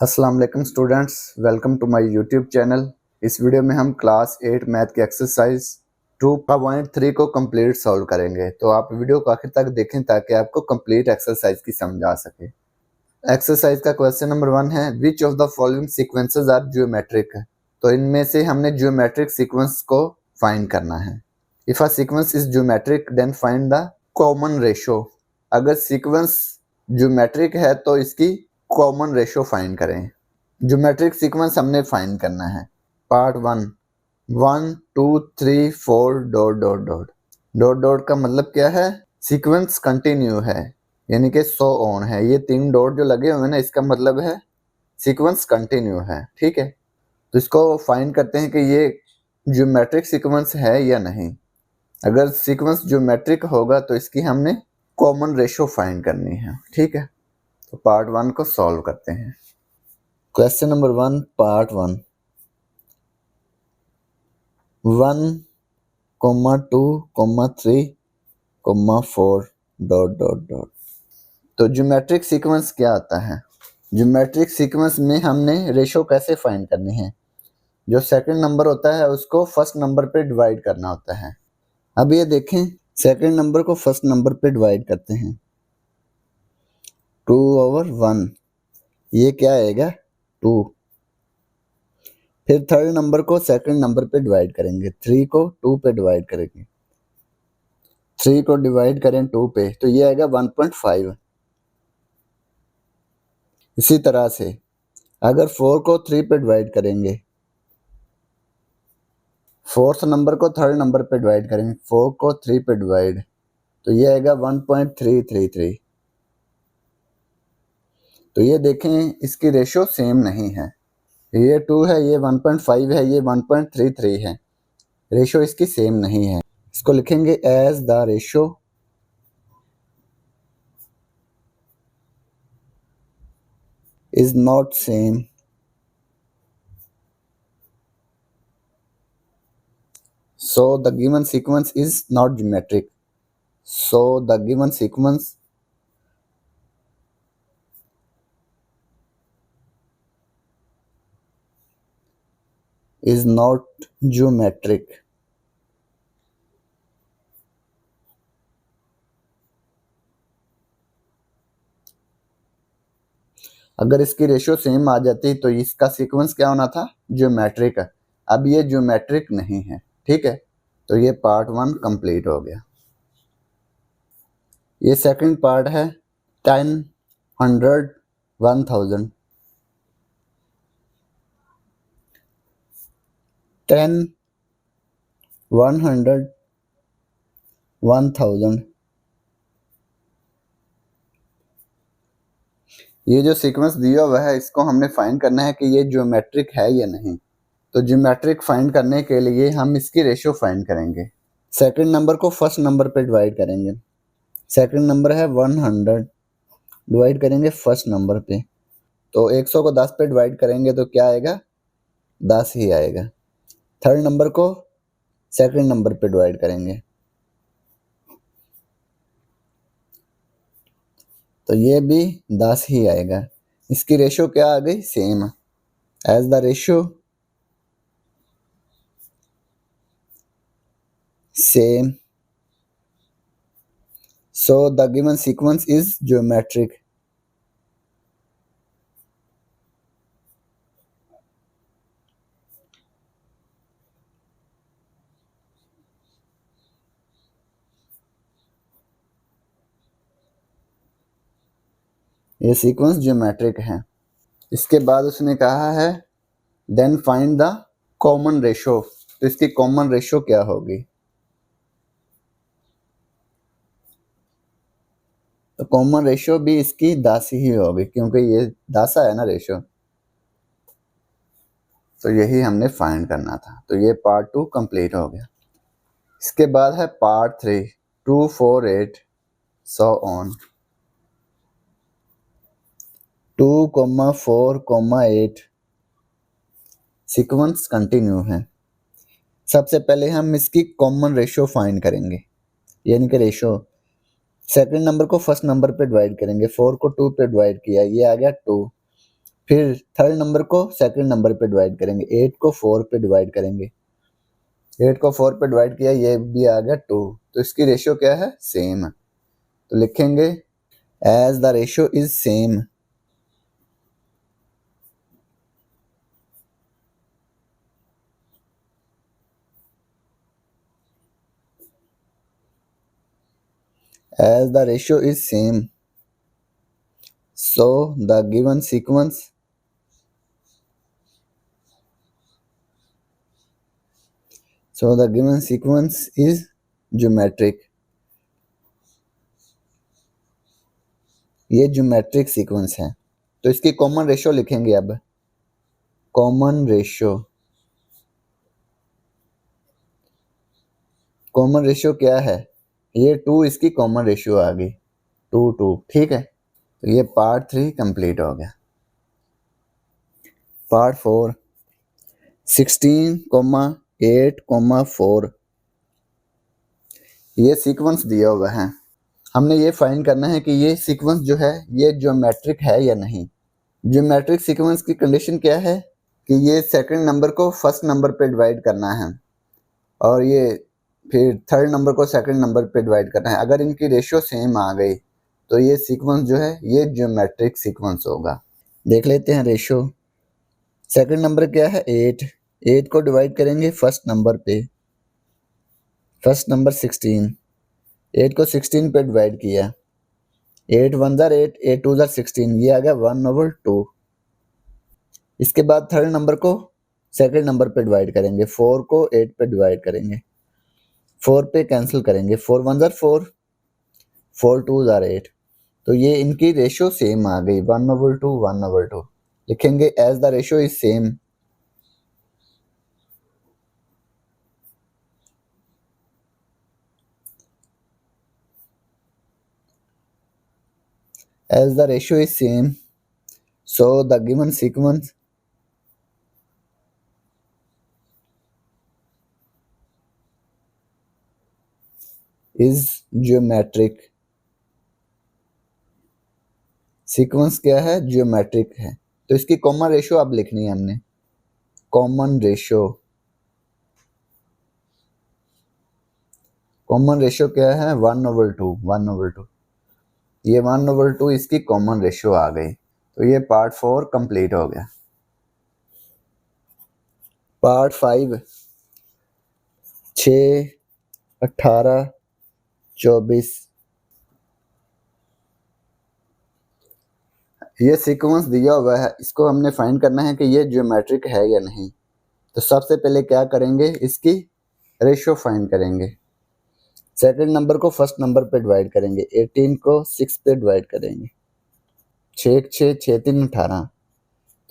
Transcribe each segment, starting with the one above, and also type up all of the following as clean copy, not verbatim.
अस्सलाम वालेकुम students, welcome to my YouTube channel. इस वीडियो में हम क्लास 8 मैथ की एक्सरसाइज 2.3 को कंप्लीट सॉल्व करेंगे। तो आप वीडियो को आखिर तक देखें ताकि आपको कंप्लीट एक्सरसाइज की समझ आ सके। एक्सरसाइज का क्वेश्चन नंबर 1 है, which of the following sequences are geometric. तो इनमें से हमने ज्योमेट्रिक सीक्वेंस को फाइंड करना है। If a sequence is geometric then find the common ratio. अगर सीक्वेंस ज्योमेट्रिक है तो इसकी कॉमन रेशो फाइंड करें। ज्योमेट्रिक सीक्वेंस हमने फाइंड करना है। Part 1 1 2 3 4 dot dot dot dot dot का मतलब क्या है? सीक्वेंस कंटिन्यू है, यानी कि सो ऑन है। ये 3 डॉट जो लगे हुए हैं ना, इसका मतलब है सीक्वेंस कंटिन्यू है। ठीक है, तो इसको फाइंड करते हैं कि ये ज्योमेट्रिक सीक्वेंस है या नहीं। अगर सीक्वेंस ज्योमेट्रिक होगा तो इसकी हमने कॉमन रेशो फाइंड करनी है। ठीक है, तो पार्ट 1 को सॉल्व करते हैं। Question number 1 part 1 1 2 3 4 dot dot dot. तो ज्योमेट्रिक सीक्वेंस क्या आता है? ज्योमेट्रिक सीक्वेंस में हमने रेशो कैसे फाइंड करनी है? जो सेकंड नंबर होता है उसको फर्स्ट नंबर पे डिवाइड करना होता है। अब ये देखें, सेकंड नंबर को फर्स्ट नंबर पे डिवाइड करते हैं। 2/1, ये क्या आएगा? 2। फिर थर्ड नंबर को सेकंड नंबर पे डिवाइड करेंगे। 3 को 2 पे डिवाइड करेंगे। 3 को डिवाइड करें 2 पे तो ये आएगा 1.5। इसी तरह से अगर 4 को 3 पे डिवाइड करेंगे, फोर्थ नंबर को थर्ड नंबर पे डिवाइड करेंगे, 4 को 3 पे डिवाइड तो ये आएगा 1.333। तो ये देखें, इसकी रेशो सेम नहीं है। ये 2 है, ये 1.5 है, ये 1.33 है। रेशो इसकी सेम नहीं है। इसको लिखेंगे as the ratio is not same so the given sequence is not geometric. So the given sequence is not geometric. अगर इसकी रेशियो सेम आ जाती तो इसका सीक्वेंस क्या होना था? ज्योमेट्रिक। अब ये ज्योमेट्रिक नहीं है। ठीक है, तो ये पार्ट 1 कंप्लीट हो गया। ये सेकंड पार्ट है 10 100 1000। 10 100 1000। ये जो सीक्वेंस दिया हुआ है इसको हमने फाइंड करना है कि ये ज्योमेट्रिक है या नहीं। तो ज्योमेट्रिक फाइंड करने के लिए हम इसकी रेशियो फाइंड करेंगे। सेकंड नंबर को फर्स्ट नंबर पे डिवाइड करेंगे। सेकंड नंबर है 100, डिवाइड करेंगे फर्स्ट नंबर पे तो 100 को 10 पे डिवाइड करेंगे तो क्या आएगा? 10 ही आएगा। थर्ड नंबर को सेकंड नंबर पे डिवाइड करेंगे तो ये भी 10 ही आएगा। इसकी रेशियो क्या आ गई? Same. As the ratio same so the given sequence is geometric. ये सीक्वेंस ज्योमेट्रिक है। इसके बाद उसने कहा है then find the common ratio. तो इसकी कॉमन रेशो क्या होगी? तो कॉमन रेशो भी इसकी 10 ही होगी क्योंकि ये 10 है ना रेशो। तो यही हमने फाइंड करना था। तो ये पार्ट 2 कंप्लीट हो गया। इसके बाद है part 3 2 4 8 so on. 2 4 8 sequence continue है। सबसे पहले हम इसकी कॉमन रेशो फाइंड करेंगे, यानी कि रेशो सेकंड नंबर को फर्स्ट नंबर पे डिवाइड करेंगे। 4 को 2 पे डिवाइड किया, ये आ गया 2। फिर थर्ड नंबर को सेकंड नंबर पे डिवाइड करेंगे, 8 को 4 पे डिवाइड करेंगे, 8 को 4 पे डिवाइड किया, ये भी आ गया 2, तो इसकी रेशियो क्या है, सेम। तो लिखेंगे as the ratio is same, as the ratio is same, so the given sequence is geometric। ये ज्योमेट्रिक सीक्वेंस है। तो इसकी कॉमन रेशियो लिखेंगे। अब कॉमन रेशियो क्या है, ये 2 इसकी कॉमन रेशियो आ गई, 2 2, ठीक है। तो ये पार्ट 3 कंप्लीट हो गया। पार्ट 4, 16,8,4 ये सीक्वेंस दिया हुआ है। हमने ये फाइंड करना है कि ये सीक्वेंस जो है ये ज्योमेट्रिक है या नहीं। ज्योमेट्रिक सीक्वेंस की कंडीशन क्या है कि ये सेकंड नंबर को फर्स्ट नंबर पे डिवाइड करना है और ये फिर थर्ड नंबर को सेकंड नंबर पे डिवाइड करना है। अगर इनकी रेशियो सेम आ गई तो ये सीक्वेंस जो है ये ज्योमेट्रिक सीक्वेंस होगा। देख लेते हैं रेशियो। सेकंड नंबर क्या है, 8 को डिवाइड करेंगे फर्स्ट नंबर पे, फर्स्ट नंबर 16, 8 को 16 पे डिवाइड किया, 8 1 जार 8, 8 2 जार 16, ये आ गया 1/2। इसके बाद थर्ड नंबर को सेकंड नंबर पे डिवाइड करेंगे, 4 को 8 पे डिवाइड करेंगे, 4 पे कैंसिल करेंगे, 4 1 जार 4, 4 2 जार 8, तो ये इनकी रेशियो सेम आ गई, 1/2 1/2। लिखेंगे as the ratio is same, as the ratio is same, so the given sequence is geometric। Sequence क्या है, ज्योमेट्रिक है। तो इसकी कॉमन रेशियो अब लिखनी है हमने। कॉमन रेशियो क्या है, 1/2 1/2। ये 1/2 इसकी कॉमन रेशियो आ गई। तो ये पार्ट 4 कंप्लीट हो गया। पार्ट 5, 6 18 24 ये सीक्वेंस दिया हुआ है, इसको हमने फाइंड करना है कि ये ज्योमेट्रिक है या नहीं। तो सबसे पहले क्या करेंगे, इसकी रेशियो फाइंड करेंगे। सेकंड नंबर को फर्स्ट नंबर पे डिवाइड करेंगे, 18 को 6 पे डिवाइड करेंगे, 6 6 6 3 18,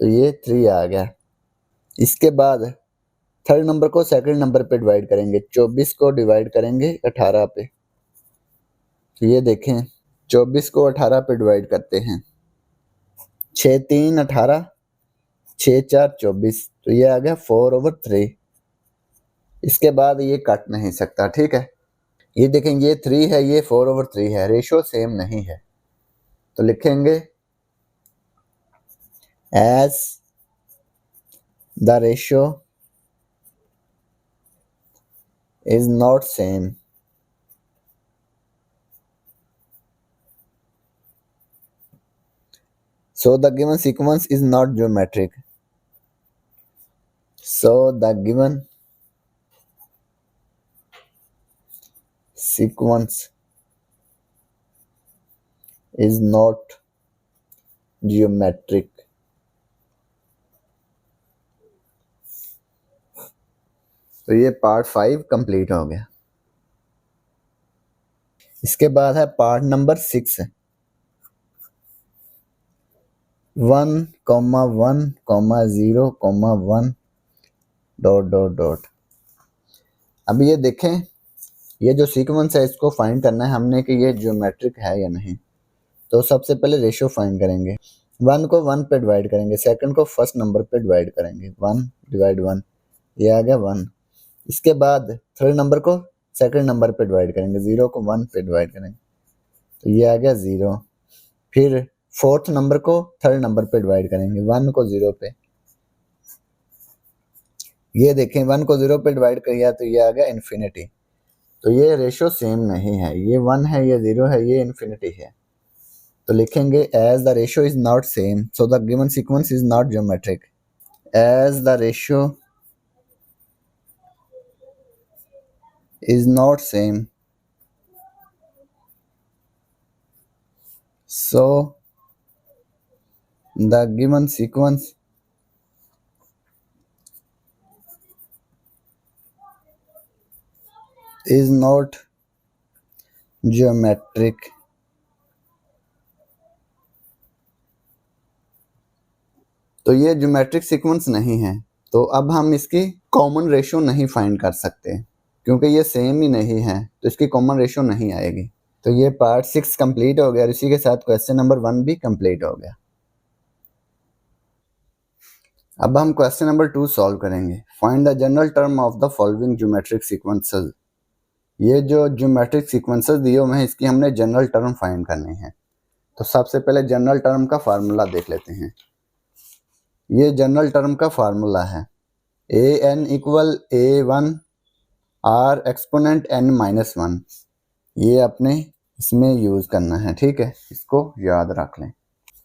तो ये 3 आ गया। इसके बाद थर्ड नंबर को सेकंड नंबर पे डिवाइड करेंगे, 24 को डिवाइड करेंगे 18 पे, तो ये देखें 24 को 18 पे डिवाइड करते हैं, 6 3 18, 6 4 24, तो ये आ गया 4/3। इसके बाद ये कट नहीं सकता, ठीक है। ये देखें ये 3 है, ये 4/3 है, रेशियो सेम नहीं है। तो लिखेंगे as the ratio is not same, so the given sequence is not geometric, so the given sequence is not geometric। तो ये पार्ट 5 कंप्लीट हो गया। इसके बाद है part number 6, 1,1,0,1 dot dot dot. अब ये देखें ये जो सीक्वेंस है इसको फाइंड करना है हमने कि ये ज्योमेट्रिक है या नहीं। तो सबसे पहले रेशियो फाइंड करेंगे, 1 को 1 पे डिवाइड करेंगे, सेकंड को फर्स्ट नंबर पे डिवाइड करेंगे, 1/1, ये आ गया 1। इसके बाद थर्ड नंबर को सेकंड नंबर पे डिवाइड करेंगे, 0 को 1 पे डिवाइड करेंगे, तो ये आ गया 0। फिर फोर्थ नंबर को थर्ड नंबर पे डिवाइड करेंगे, 1 को 0 पे। ये देखें 1 को 0 पे डिवाइड किया तो ये आ गया इन्फिनिटी। तो ये रेशो सेम नहीं है, ये 1 है, ये 0 है, ये इन्फिनिटी है। तो लिखेंगे as the ratio is not same so the given sequence is not geometric. As the ratio is not same so the given sequence is not geometric। तो ये ज्योमेट्रिक सीक्वेंस नहीं है, तो अब हम इसकी कॉमन रेशो नहीं फाइंड कर सकते क्योंकि ये सेम ही नहीं है, तो इसकी कॉमन रेशो नहीं आएगी। तो ये पार्ट 6 कंप्लीट हो गया और इसी के साथ क्वेश्चन नंबर 1 भी कंप्लीट हो गया। अब हम क्वेश्चन नंबर 2 सॉल्व करेंगे। Find the general term of the following geometric sequences. ये जो ज्योमेट्रिक सीक्वेंसेस दिए हुए हैं इसकी हमने जनरल टर्म फाइंड करनी है। तो सबसे पहले जनरल टर्म का फार्मूला देख लेते हैं। ये जनरल टर्म का फार्मूला है an equal a1 r exponent n-1। ये अपने इसमें यूज करना है, ठीक है, इसको याद रख लें।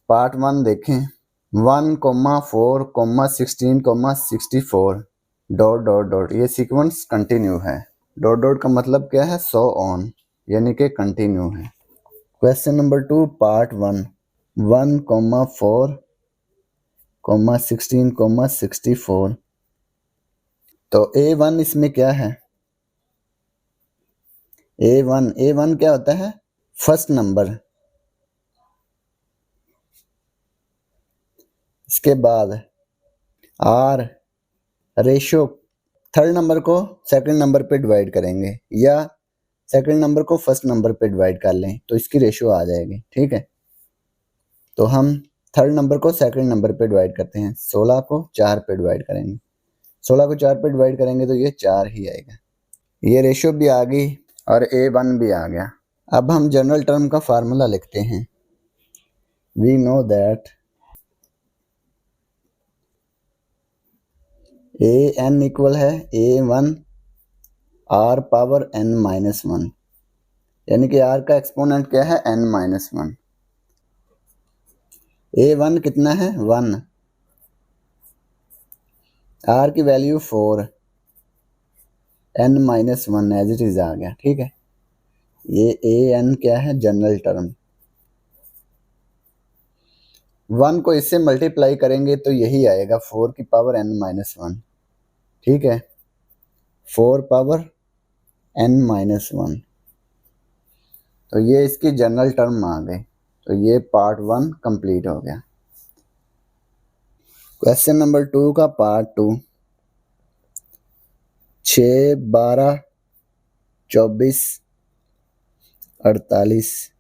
पार्ट 1 देखें, 1,4,16,64 डॉट डॉट डॉट, ये सीक्वेंस कंटिन्यू है। डॉट डॉट का मतलब क्या है, सो ऑन, यानी कि कंटिन्यू है। Question number 2 part 1, 1,4,16,64। तो a1 इसमें क्या है, a1 क्या होता है, फर्स्ट नंबर। इसके बाद r रेशो, थर्ड नंबर को सेकंड नंबर पे डिवाइड करेंगे या सेकंड नंबर को फर्स्ट नंबर पे डिवाइड कर लें तो इसकी रेशो आ जाएगी, ठीक है। तो हम थर्ड नंबर को सेकंड नंबर पे डिवाइड करते हैं, 16 को 4 पे डिवाइड करेंगे, 16 को 4 पे डिवाइड करेंगे तो ये 4 ही आएगा। ये रेशो भी आ गई और a1 भी आ गया। अब हम जनरल टर्म का फार्मूला लिखते हैं। We know that an equal है a1 r पावर n-1, यानी कि r का एक्सपोनेंट क्या है, n-1। a1 कितना है, 1, r की value 4, n-1 as it is आ गया, ठीक है। ये an क्या है, जनरल टर्म। 1 को इससे मल्टीप्लाई करेंगे तो यही आएगा, 4 की पावर n-1, ठीक है, 4 पावर n-1। तो ये इसकी जनरल टर्म आ गई। तो ये पार्ट 1 कंप्लीट हो गया। क्वेश्चन नंबर 2 का पार्ट 2, 6, 12, 24, 48।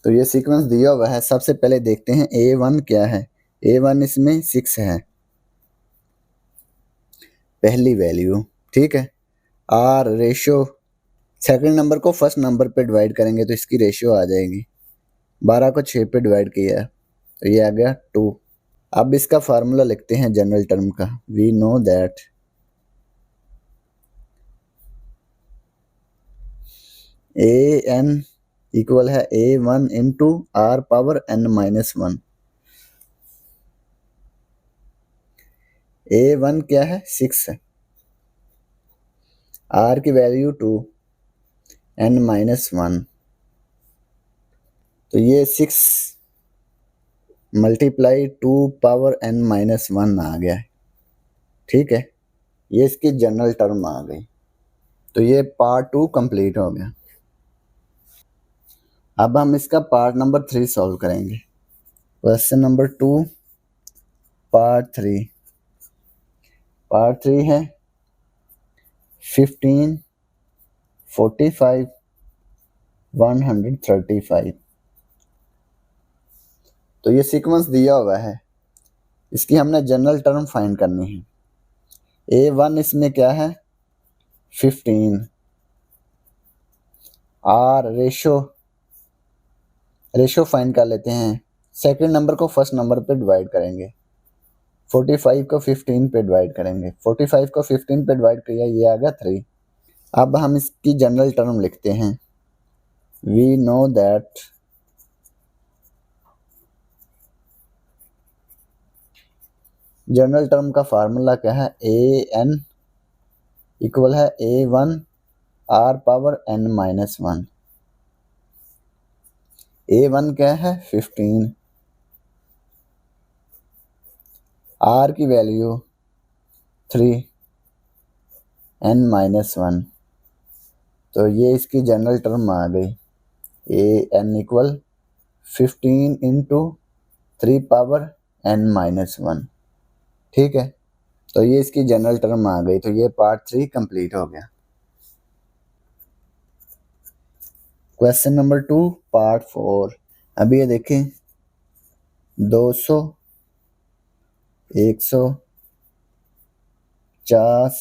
तो ये सीक्वेंस दिया हुआ है। सबसे पहले देखते हैं a1 क्या है। a1 इसमें 6 है, पहली वैल्यू, ठीक है। r रेशो, सेकंड नंबर को फर्स्ट नंबर पे डिवाइड करेंगे तो इसकी रेशियो आ जाएगी। 12 को 6 पे डिवाइड किया तो ये आ गया 2। अब इसका फार्मूला लिखते हैं जनरल टर्म का। We know that an equal है a1 into r power n-1। a1 क्या है, 6 है, r की वैल्यू 2, n-1। तो ये 6 मल्टीप्लाई 2 पावर n-1 आ गया, ठीक है। ये इसकी जनरल टर्म आ गई। तो ये पार्ट 2 कंप्लीट हो गया। अब हम इसका पार्ट नंबर 3 सॉल्व करेंगे। Question number 2 part 3। पार्ट 3 है 15, 45, 135। तो ये सीक्वेंस दिया हुआ है, इसकी हमने जनरल टर्म फाइंड करनी है। a1 इसमें क्या है, 15, r रेशो रेशियो फाइंड कर लेते हैं। सेकंड नंबर को फर्स्ट नंबर पे डिवाइड करेंगे। 45 को 15 पे डिवाइड करेंगे। 45 को 15 पे डिवाइड किया, ये आ गया 3। अब हम इसकी जनरल टर्म लिखते हैं। We know that general term का फार्मूला क्या है, ए एन इक्वल है A1 R power n-1। A1 क्या है 15, R की वैल्यू 3, n-1। तो ये इसकी जनरल टर्म आ गई। A n equal 15 into 3 power n-1। ठीक है, तो ये इसकी जनरल टर्म आ गई। तो ये पार्ट 3 कंप्लीट हो गया। Question number 2 part 4। अभी ये देखें 200, 100, 50,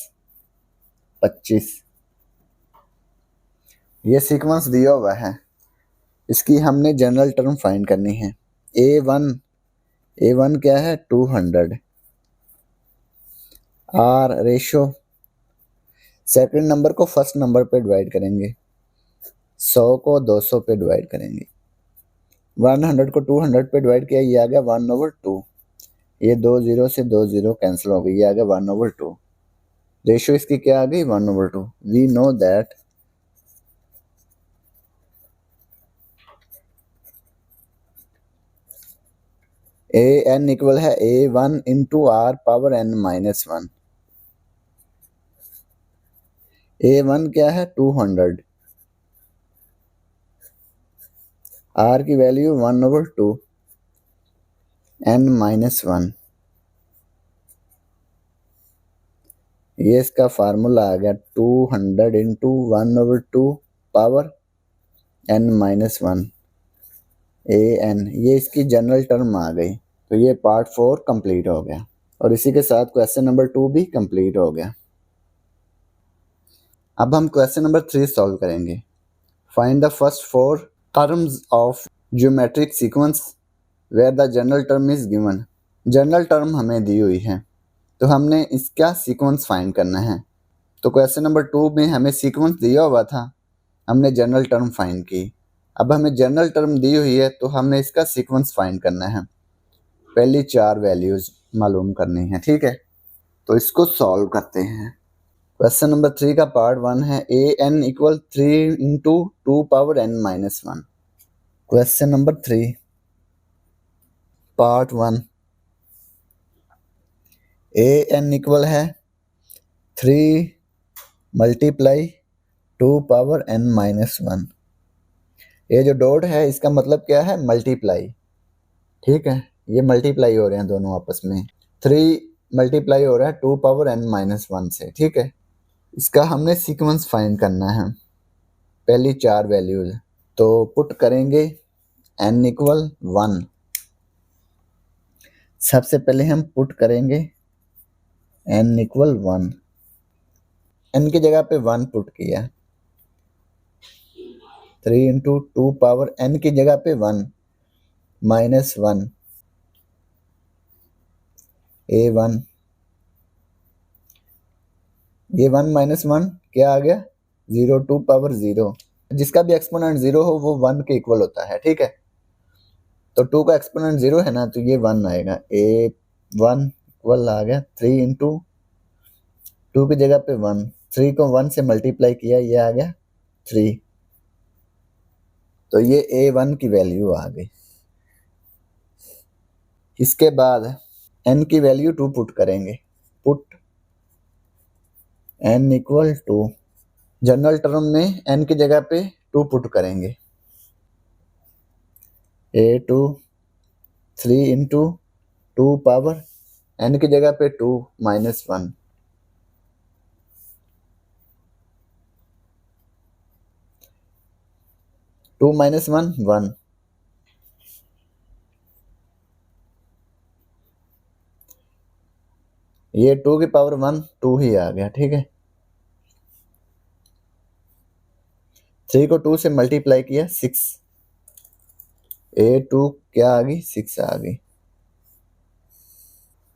25 ये सीक्वेंस दिया हुआ है। इसकी हमने जनरल टर्म फाइंड करनी है। A1 क्या है 200, R रेशो सेकंड नंबर को फर्स्ट नंबर पे डिवाइड करेंगे, 100 को 200 पे डिवाइड करेंगे। 100 को 200 पे डिवाइड किया, ये आ गया 1/2। ये 2 0 से 2 0 कैंसिल हो गई, ये आ गया 1/2। रेशो इसकी क्या आ गई 1/2। We know that an equal है A1 into R power n-1। A1 क्या है 200, R की वैल्यू 1/2 n-1। ये इसका फार्मूला आ गया 200 इंटू 1/2 पावर n-1 an। ये इसकी जनरल टर्म आ गई। तो ये पार्ट 4 कंप्लीट हो गया और इसी के साथ क्वेश्चन नंबर 2 भी कंप्लीट हो गया। अब हम क्वेश्चन नंबर 3 सॉल्व करेंगे। Find the first 4 terms of geometric sequence where the general term is given. General term हमें दी हुई है, तो हमने इसका सीक्वेंस फाइंड करना है। तो क्वेश्चन नंबर 2 में हमें सीक्वेंस दिया हुआ था, हमने जनरल टर्म फाइंड की। अब हमें जनरल टर्म दी हुई है, तो हमने इसका सीक्वेंस फाइंड करना है। पहली 4 वैल्यूज मालूम करनी है। ठीक है, तो इसको सॉल्व करते हैं। क्वेश्चन नंबर 3 का पार्ट 1 है an equal 3 into 2 power n-1। Question number 3 part 1, an equal है 3 मल्टीप्लाई 2 पावर n-1। ये जो डॉट है इसका मतलब क्या है मल्टीप्लाई। ठीक है, ये मल्टीप्लाई हो रहे हैं दोनों आपस में। 3 मल्टीप्लाई हो रहा है 2 पावर n-1 से। ठीक है, इसका हमने सीक्वेंस फाइंड करना है, पहली 4 वैल्यूज। तो पुट करेंगे n इक्वल 1। सबसे पहले हम पुट करेंगे n इक्वल 1। n की जगह पे 1 पुट किया, 3 इंटू 2 पावर n की जगह पे 1 -1 a1। ये 1 -1 क्या आ गया 0, 2 पावर 0। जिसका भी एक्सपोनेंट 0 हो वो 1 के इक्वल होता है। ठीक है, तो 2 का एक्सपोनेंट 0 है ना, तो ये 1 आएगा। a1 इक्वल आ गया 3 इंटू 2 की जगह पे 1, 3 को 1 से मल्टीप्लाई किया, ये आ गया 3। तो ये a1 की वैल्यू आ गई। इसके बाद n की वैल्यू 2 पुट करेंगे। Put n equal 2। General term में n की जगह पे 2 पुट करेंगे। a2 3 इंटू 2 पावर n की जगह पे 2 -1। Two minus 1 1। ये 2 की पावर 1 2 ही आ गया। ठीक है, 3 को 2 से मल्टीप्लाई किया 6, A2 क्या आ गई, 6 आ गई।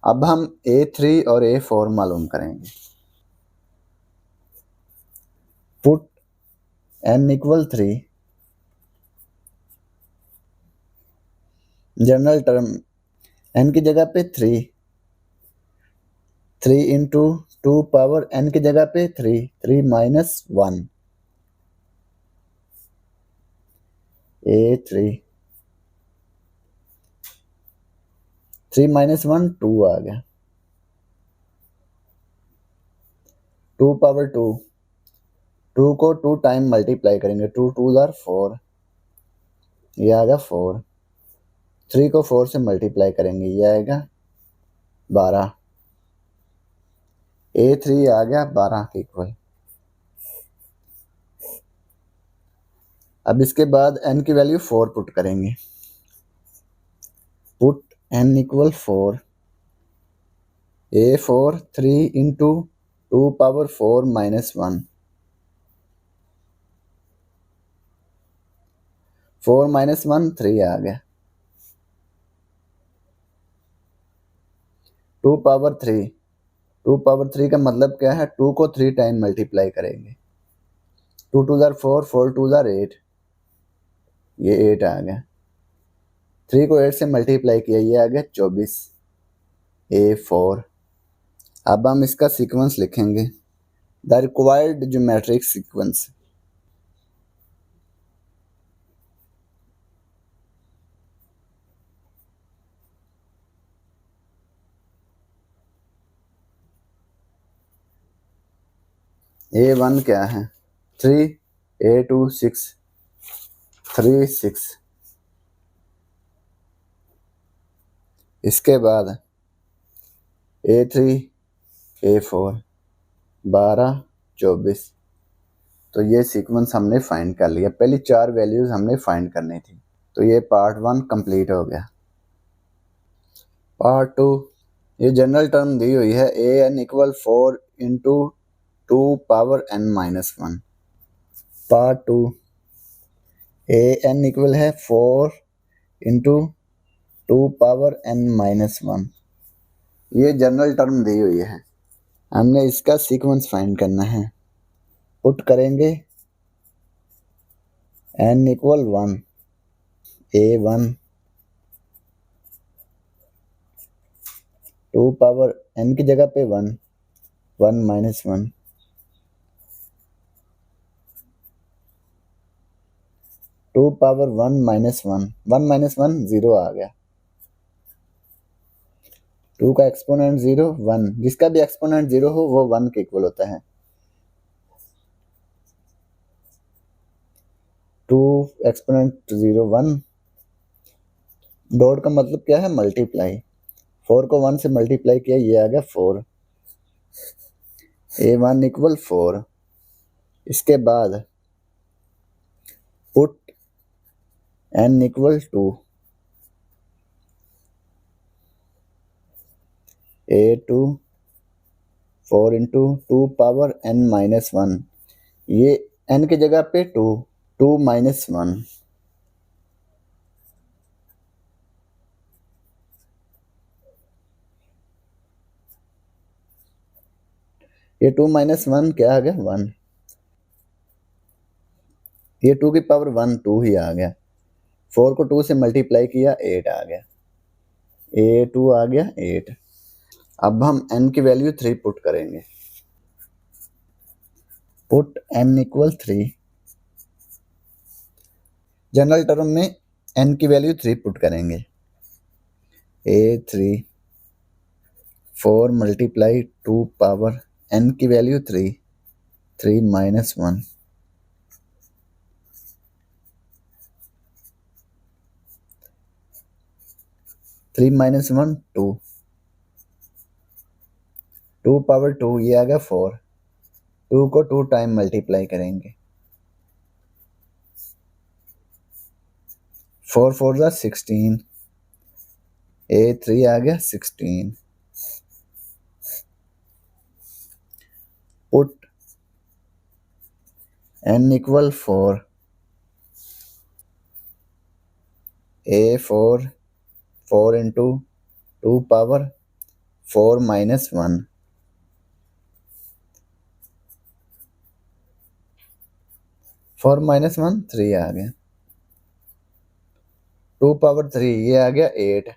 अब हम A3 और A4 मालूम करेंगे। Put n equal 3, general term n की जगह पे 3, 3 इंटू 2 पावर n की जगह पे 3, 3 माइनस 1, A3, 3 माइनस 1 2 आ गया, 2 पावर 2, 2 को 2 टाइम मल्टीप्लाई करेंगे, 2 2 जार 4, ये आएगा 4, 3 को 4 से मल्टीप्लाई करेंगे, ये आएगा 12, A3 आ गया 12 के इक्वल। अब इसके बाद n की वैल्यू 4 पुट करेंगे। Put n equal 4, A4 3 into 2 power 4 minus 1, 4 minus 1 3 आ गया, 2 पावर 3, 2 पावर 3 का मतलब क्या है, 2 को 3 टाइम मल्टीप्लाई करेंगे, 2 2 जार 4, 4 2 जार 8, ये 8 आ गया, 3 को 8 से मल्टीप्लाई किया, ये आ गया 24, A4। अब हम इसका सीक्वेंस लिखेंगे, the required geometric sequence. A1 क्या है, 3, A2 6, 3 6, इसके बाद A3 A4 12 24। तो ये सीक्वेंस हमने फाइंड कर लिया, पहली 4 वैल्यूज हमने फाइंड करनी थी। तो ये पार्ट 1 कंप्लीट हो गया। पार्ट 2, ये जनरल टर्म दी हुई है, an equal 4 into 2 power n minus 1। Part 2, an equal है 4 इंटू 2 पावर n माइनस 1। ये जनरल टर्म दी हुई है, हमने इसका सीक्वेंस फाइंड करना है। पुट करेंगे n equal 1, A1 2 power n की जगह पे 1, 1 माइनस 1, 2 पावर 1 माइनस 1, 1 माइनस 1 0 आ गया, 2 का एक्सपोनेंट 0 1, जिसका भी एक्सपोनेंट 0 हो वो 1 के इक्वल होता है। 2 एक्सपोनेंट 0 1, डॉट का मतलब क्या है, मल्टीप्लाई, 4 को 1 से मल्टीप्लाई किया, ये आ गया 4, A1 इक्वल 4। इसके बाद put n equal 2, A2 4 into 2 power n minus 1, ये n की जगह पे 2, 2 माइनस 1, ये 2 माइनस 1 क्या आ गया, 1, ये 2 की पावर 1 2 ही आ गया, 4 को 2 से मल्टीप्लाई किया, 8 आ गया, A2 आ गया 8। अब हम n की वैल्यू 3 पुट करेंगे। Put n equal 3, general term में n की वैल्यू 3 पुट करेंगे। A3 4 मल्टीप्लाई 2 पावर n की वैल्यू 3, 3 माइनस 1, 3 माइनस 1 2, 2 पावर 2, ये आ गया 4, 2 को 2 टाइम मल्टीप्लाई करेंगे, 4 4 ज़ा 16, A3 आ गया 16। पुट n इक्वल 4, ए 4 4 इंटू 2 पावर 4 माइनस 1, 4 माइनस 1 3 आ गया, 2 पावर 3 ये आ गया 8।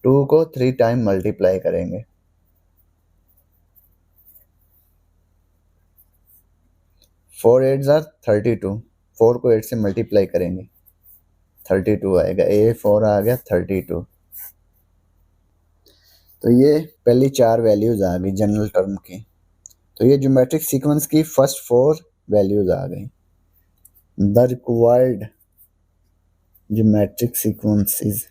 2 को 3 टाइम मल्टीप्लाई करेंगे, 4 8 जार 32, 4 को 8 से मल्टीप्लाई करेंगे 32 आएगा, ए 4 आ गया 32। तो ये पहली 4 वैल्यूज आ गई जनरल टर्म की। तो ये ज्योमेट्रिक सीक्वेंस की फर्स्ट 4 वैल्यूज आ गई। The required geometric sequence is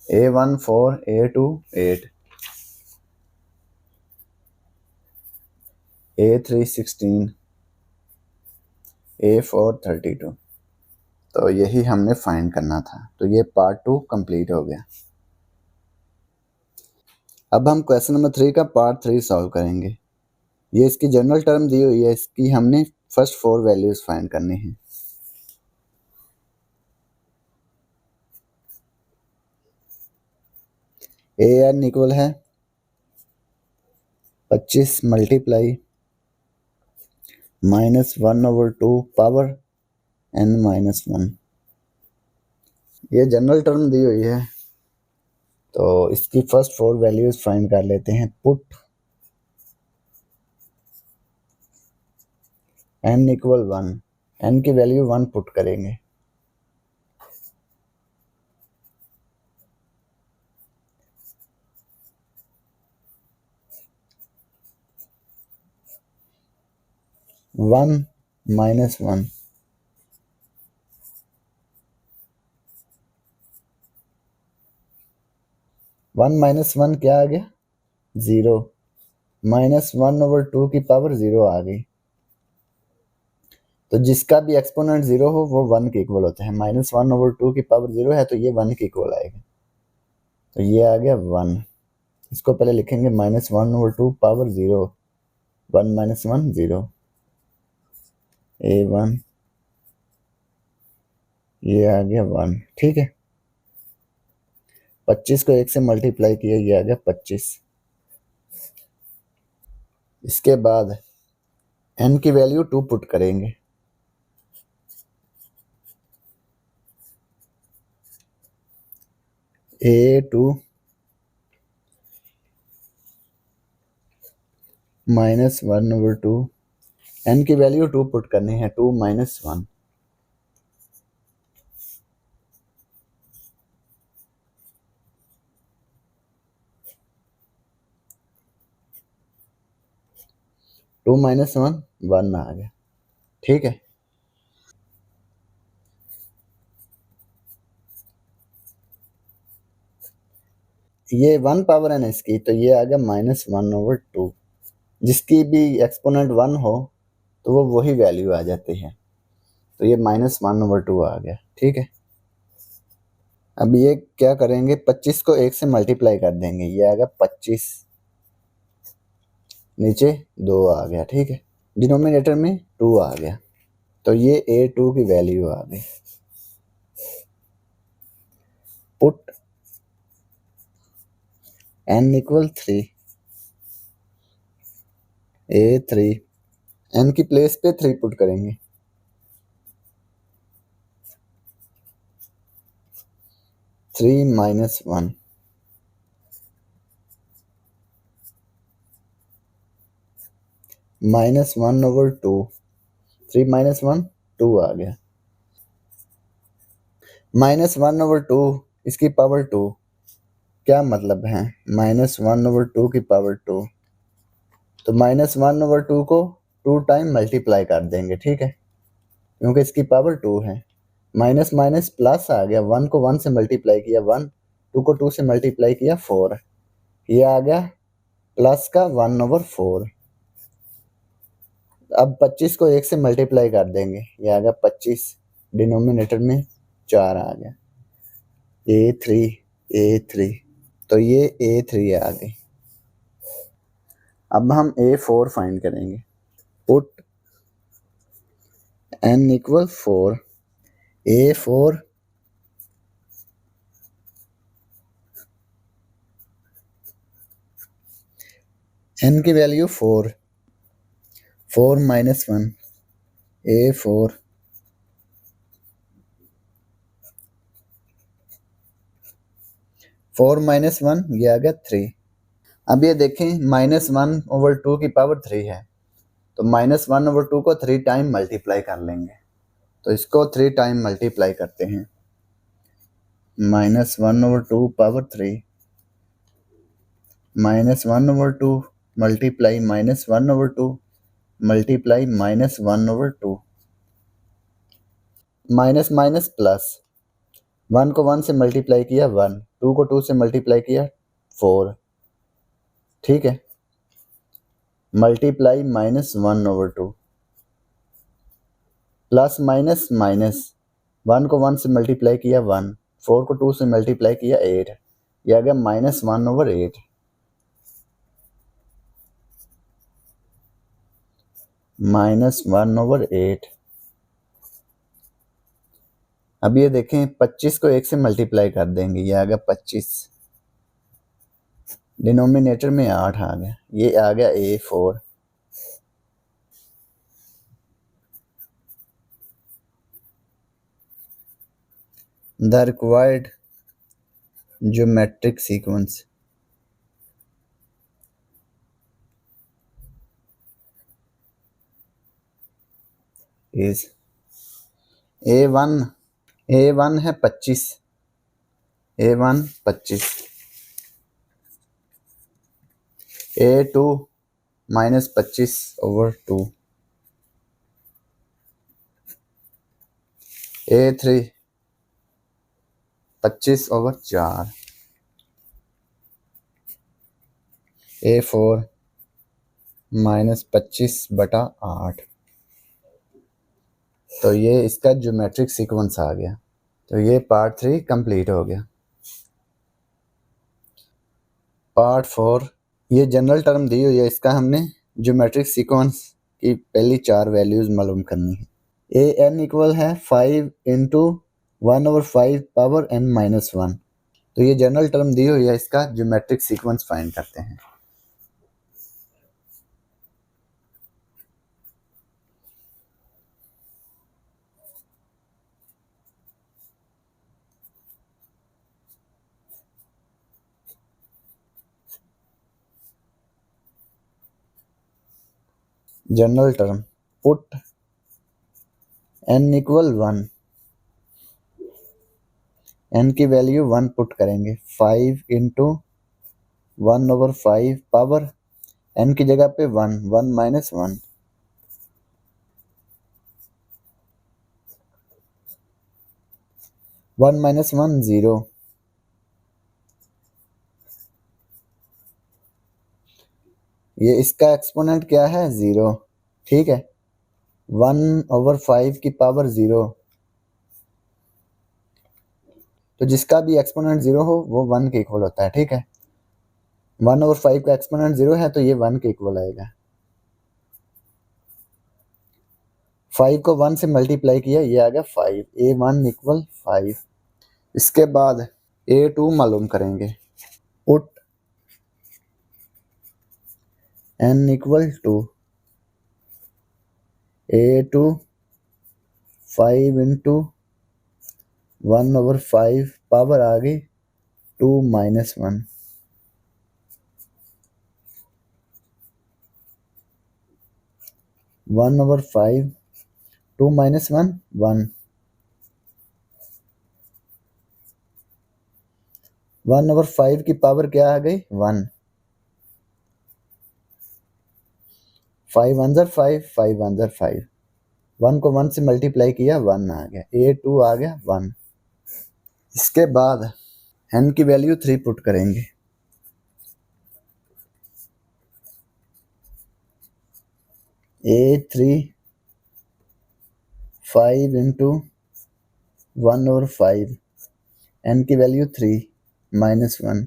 A1 4 A2 8 A3 16 A4 32। तो यही हमने फाइंड करना था। तो ये पार्ट 2 कंप्लीट हो गया। अब हम क्वेश्चन नंबर 3 का पार्ट 3 सॉल्व करेंगे। ये इसकी जनरल टर्म दी हुई है, इसकी हमने फर्स्ट 4 वैल्यूज फाइंड करनी है। an इक्वल है 25 मल्टीप्लाई -1/2 पावर n माइनस 1। ये जनरल टर्म दी हुई है, तो इसकी फर्स्ट 4 वैल्यूज फाइंड कर लेते हैं। पुट n इक्वल 1, n की वैल्यू 1 पुट करेंगे। वन माइनस 1, 1 माइनस 1 क्या आ गया 0, -1/2 की पावर 0 आ गई। तो जिसका भी एक्सपोनेंट 0 हो वो 1 के इक्वल होता है। -1/2 की पावर 0 है तो ये 1 के इक्वल आएगा। तो ये आ गया 1। इसको पहले लिखेंगे -1/2 पावर 0, 1 माइनस 1 0, A1 ये आ गया 1। ठीक है, 25 को 1 से मल्टीप्लाई किया, ये आ गया 25। इसके बाद n की वैल्यू 2 पुट करेंगे। A2 -1/2, n की वैल्यू 2 पुट करनी है, 2 माइनस 1। टू माइनस 1 1 आ गया। ठीक है, ये 1 पावर n इसकी, तो ये आ गया -1/2। जिसकी भी एक्सपोनेंट 1 हो तो वो वही वैल्यू आ जाती है। तो ये -1/2 आ गया। ठीक है, अब ये क्या करेंगे, 25 को 1 से मल्टीप्लाई कर देंगे, ये आ गया 25, नीचे 2 आ गया। ठीक है, डिनोमिनेटर में 2 आ गया, तो ये A2 की वैल्यू आ गई। Put n equal 3, A3 n की प्लेस पे 3 पुट करेंगे। 3 माइनस 1, -1/2, 3 माइनस 1 2 आ गया। -1/2 इसकी पावर 2, क्या मतलब है -1/2 की पावर 2। तो -1/2 को 2 टाइम मल्टीप्लाई कर देंगे। ठीक है, क्योंकि इसकी पावर 2 है। माइनस माइनस प्लस आ गया, 1 को 1 से मल्टीप्लाई किया 1, 2 को 2 से मल्टीप्लाई किया 4, ये आ गया प्लस का 1/4। अब 25 को 1 से मल्टीप्लाई कर देंगे, ये आ गया 25, डिनोमिनेटर में 4 आ गया। A3 A3, तो ये A3 आ गई। अब हम A4 फाइंड करेंगे। Put n equal 4, A4 n की वैल्यू 4, 4 माइनस 1, A4 4 माइनस 1, ये आ गया 3। अब ये देखें -1/2 की पावर 3 है, तो -1/2 को 3 टाइम मल्टीप्लाई कर लेंगे। तो इसको 3 टाइम मल्टीप्लाई करते हैं। -1/2 power 3 -1/2 multiply -1/2 multiply -1/2, minus minus plus, 1 को 1 से मल्टीप्लाई किया 1, 2 को 2 से मल्टीप्लाई किया 4, ठीक है। मल्टीप्लाई -1/2 प्लस माइनस माइनस, 1 को 1 से मल्टीप्लाई किया 1, 4 को 2 से मल्टीप्लाई किया 8, यह आ गया -1/8। -1/8। अब ये देखें 25 को 1 से मल्टीप्लाई कर देंगे, ये आ गया 25, डिनोमिनेटर में 8 आ गया, ये आ गया A4। The required geometric sequence is A1 है 25, A1 25, A2 -25/2, A3 25/4, A4 -25/8। तो ये इसका ज्योमेट्रिक सीक्वेंस आ गया। तो ये पार्ट 3 कंप्लीट हो गया। पार्ट 4, ये जनरल टर्म दी हुई है, इसका हमने ज्योमेट्रिक सीक्वेंस की पहली 4 वैल्यूज मालूम करनी है। an इक्वल है 5 इंटू 1/5 पावर n-1। तो ये जनरल टर्म दी हुई है, इसका ज्योमेट्रिक सीक्वेंस फाइंड करते हैं। General term put n equal 1, n की वैल्यू 1 पुट करेंगे, 5 इंटू 1/5 पावर n की जगह पे 1, 1 माइनस 1, 1 माइनस 1 0। ये इसका एक्सपोनेंट क्या है 0, ठीक है। 1/5 की पावर 0, तो जिसका भी एक्सपोनेंट 0 हो वो 1 के इक्वल होता है, ठीक है। 1/5 का एक्सपोनेंट 0 है तो ये 1 के इक्वल आएगा। 5 को 1 से मल्टीप्लाई किया, ये आ गया 5, A1 इक्वल 5। इसके बाद A2 मालूम करेंगे। Put n equal 2, A2 5 into 1/5 power आ गई 2 माइनस 1, 1/5, 2 माइनस 1 1, 1/5 की पावर क्या आ गई 1, 5 1 ज़र 5, 5 1 ज़र 5, 1 को 1 से मल्टीप्लाई किया 1 आ गया, A2 आ गया 1। इसके बाद n की वैल्यू 3 पुट करेंगे। A3 5 इंटू 1/5 n की वैल्यू 3 -1,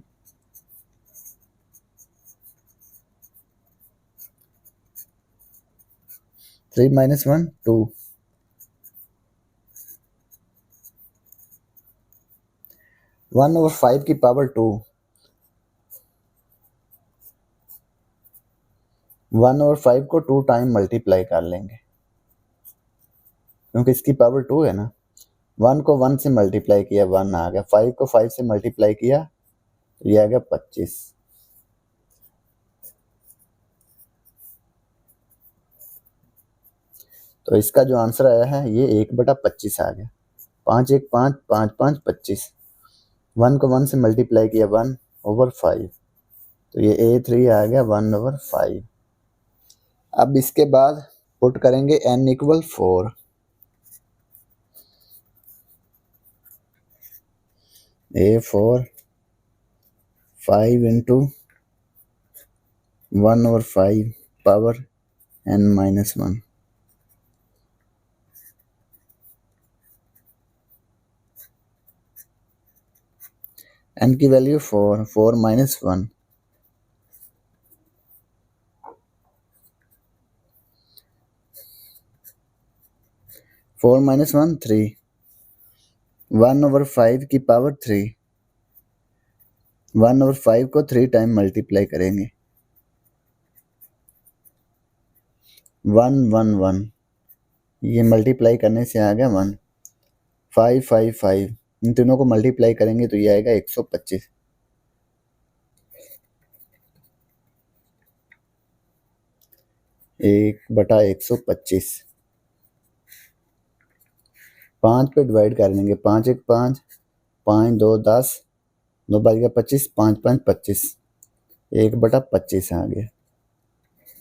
3 - 1 2, 1/5 की पावर 2, 1/5 को 2 टाइम मल्टीप्लाई कर लेंगे क्योंकि इसकी पावर 2 है ना। 1 को 1 से मल्टीप्लाई किया 1 आ गया, 5 को 5 से मल्टीप्लाई किया तो ये आ गया 25। तो इसका जो आंसर आया है ये 1/25 आ गया। 5 1 5 5 5 25। 1 को 1 से मल्टीप्लाई किया 1/5 तो ये A3 आ गया 1/5। अब इसके बाद पुट करेंगे n = 4। A4 5 × 1/5 power n-1। n की वैल्यू 4, 4 - 1, 4 - 1 3, 1/5 की पावर 3, 1/5 को 3 टाइम मल्टीप्लाई करेंगे 1 1 1, ये मल्टीप्लाई करने से आ गया 1, 5 5 5, इन तीनों को मल्टीप्लाई करेंगे तो ये आएगा 125। 1/125, 5 पे डिवाइड कर लेंगे, 5 1 5, 5 2 10, 2 5 25, 5 5 25, 1/25 आ गया।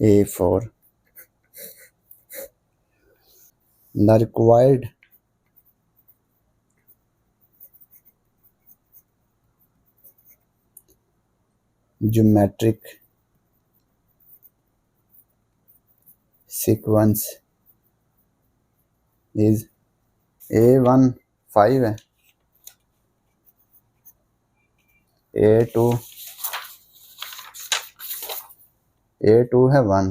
A4 the required geometric sequence is A1 5 है, A2 है 1,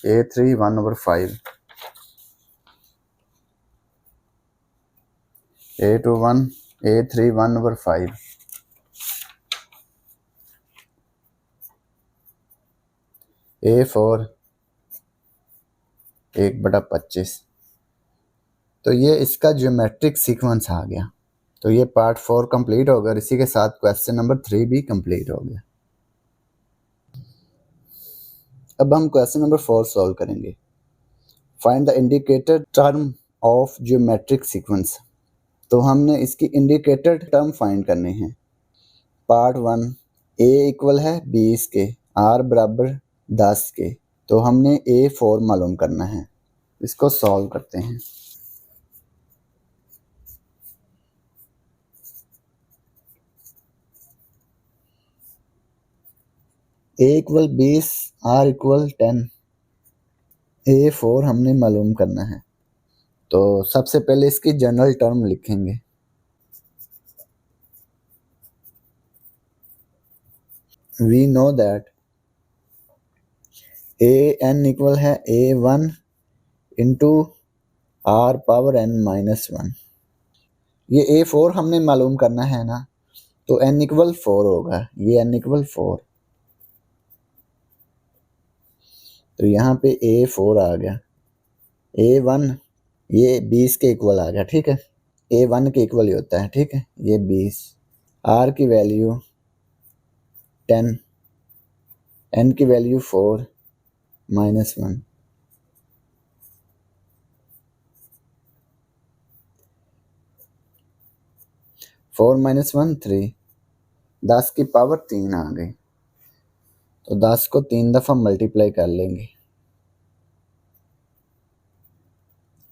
A3 1/5, A2 1, A3 1/5, A4 1/25। तो ये इसका ज्योमेट्रिक सीक्वेंस आ गया। तो ये पार्ट 4 कंप्लीट हो गया और इसी के साथ क्वेश्चन नंबर 3 भी कंप्लीट हो गया। अब हम क्वेश्चन नंबर 4 सॉल्व करेंगे। Find the indicated term of geometric sequence. तो हमने इसकी इंडिकेटेड टर्म फाइंड करने हैं। पार्ट 1 a इक्वल है 20 के, r बराबर 10 के, तो हमने A4 मालूम करना है। इसको सॉल्व करते हैं। a = 20, r = 10, A4 हमने मालूम करना है। तो सबसे पहले इसकी जनरल टर्म लिखेंगे। We know that an equal है A1 × r पावर n-1। ये A4 हमने मालूम करना है ना, तो n = 4 होगा, ये n = 4। तो यहाँ पे A4 आ गया। A1 ये 20 के इक्वल आ गया, ठीक है, A1 के इक्वल ही होता है, ठीक है, ये 20। R की वैल्यू 10, n की वैल्यू 4 - 1, 4 - 1 3, 10 की पावर 3 आ गई। तो 10 को 3 दफ़ा मल्टीप्लाई कर लेंगे,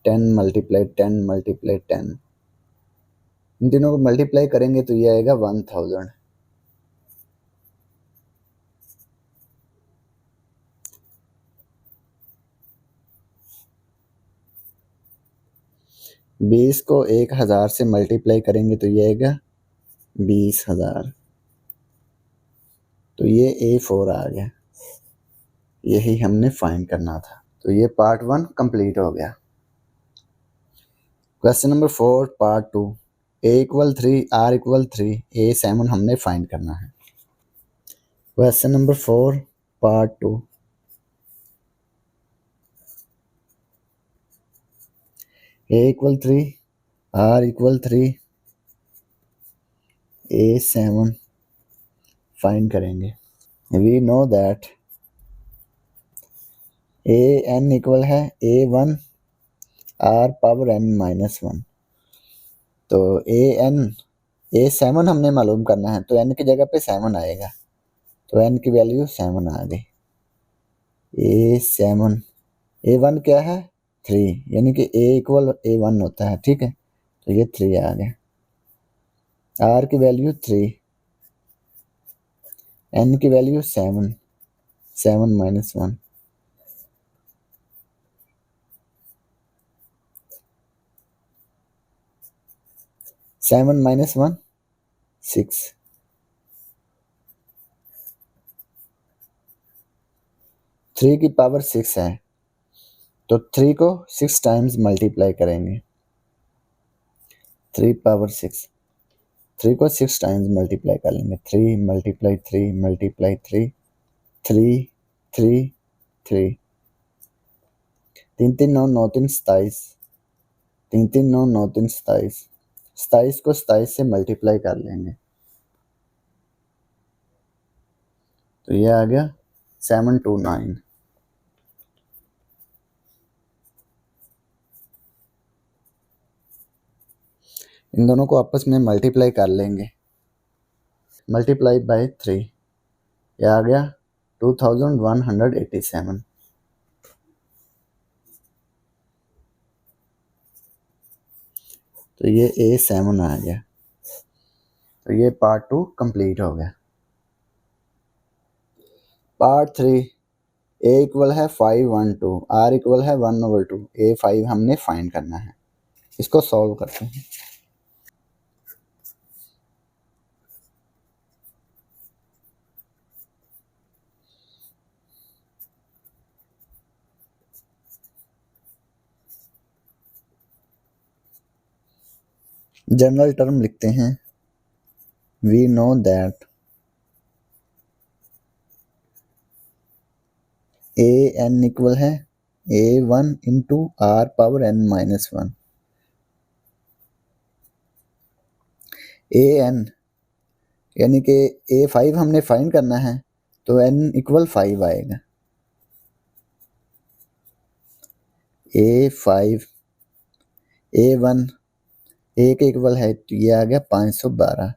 10 × 10 × 10, इन तीनों को मल्टीप्लाई करेंगे तो ये आएगा 1000। बीस को 1000 से मल्टीप्लाई करेंगे तो ये आएगा 20,000। तो ये A4 आ गया, यही हमने फाइंड करना था। तो ये पार्ट 1 कंप्लीट हो गया। Question number 4 part 2, A = 3 R = 3 A7 हमने फाइंड करना है। Question number 4 part 2, A = 3 R = 3 A7 find करेंगे। We know that AN equal है A1 R⁻n-1। तो A7 हमने मालूम करना है, तो n की जगह पे 7 आएगा, तो n की वैल्यू 7 आ गई। A7 A1 क्या है 3, यानी कि A = A1 होता है, ठीक है। तो ये 3 आ गया। R की वैल्यू 3, n की वैल्यू 7, 7 - 1, 7 - 1 6। 3 की पावर 6 है, तो 3 को 6 टाइम्स मल्टीप्लाई करेंगे। 3 पावर 6, 3 को 6 टाइम्स मल्टीप्लाई कर लेंगे। 3 × 3 × 3 3 3 3 3 3 9 9 3 27, 3 3 9 9 3 27, 27 को 27 से मल्टीप्लाई कर लेंगे, तो ये आ गया 729। इन दोनों को आपस में मल्टीप्लाई कर लेंगे, मल्टीप्लाई बाय 3, ये आ गया 2187। तो ये A7 आ गया। तो ये पार्ट 2 कंप्लीट हो गया। पार्ट 3, A = है 512 R = है 1/2 A5 हमने फाइंड करना है। इसको सॉल्व करते हैं। जनरल टर्म लिखते हैं। We know that AN equal है A1 × R⁻n-1। AN यानी कि A5 हमने फाइंड करना है, तो n = 5 आएगा। A5 A1 1 इक्वल है, तो ये आ गया 512।